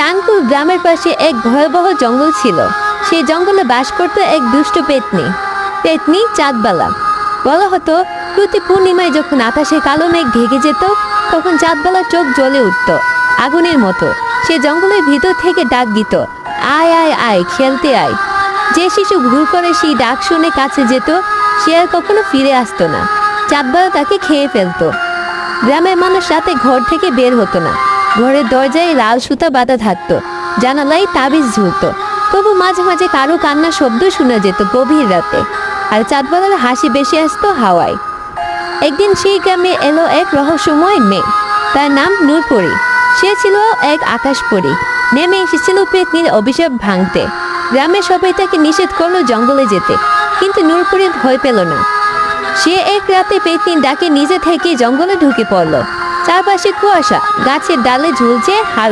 চাঁদপুর গ্রামের পাশে এক ভয়াবহ জঙ্গল ছিল। সেই জঙ্গলে বাস করত এক দুষ্ট পেতনি। পেতনি চাঁদবালা। বলা হতো প্রতি পূর্ণিমায় যখন আকাশে কালো মেঘ ঢেকে যেত, তখন চাঁদবালার চোখ জ্বলে উঠত আগুনের মতো। সে জঙ্গলের ভিতর থেকে ডাক দিত, আয় আয় আয়, খেলতে আয়। যে শিশু ভুল করে সেই ডাক শুনে কাছে যেত, সে আর কখনো ফিরে আসতো না। চাঁদবালা তাকে খেয়ে ফেলতো। গ্রামের মানুষ রাতে ঘর থেকে বের হতো না। ঘরের দরজায় লাল সুতা বাঁধা থাকতো, জানালায় তাবিজ ঝুলতো। তবু মাঝে মাঝে কারো কান্নার শব্দ শোনা যেত গভীর রাতে। আর চাঁদবালার হাসি বেশি আসতো হাওয়ায়। একদিন সেই গ্রামে এলো এক রহস্যময় মেয়ে। তার নাম নূরপরি। সে ছিল এক আকাশপরী। নেমে এসেছিল পেতনির অভিশাপ ভাঙতে। গ্রামের সবাই তাকে নিষেধ করলো জঙ্গলে যেতে, কিন্তু নূরপরি ভয় পেল না। সে এক রাতে পেতনির ডাকে নিজে থেকে জঙ্গলে ঢুকে পড়ল। চারপাশে কুয়াশা, গাছের ডালে ঝুলছে হাড়।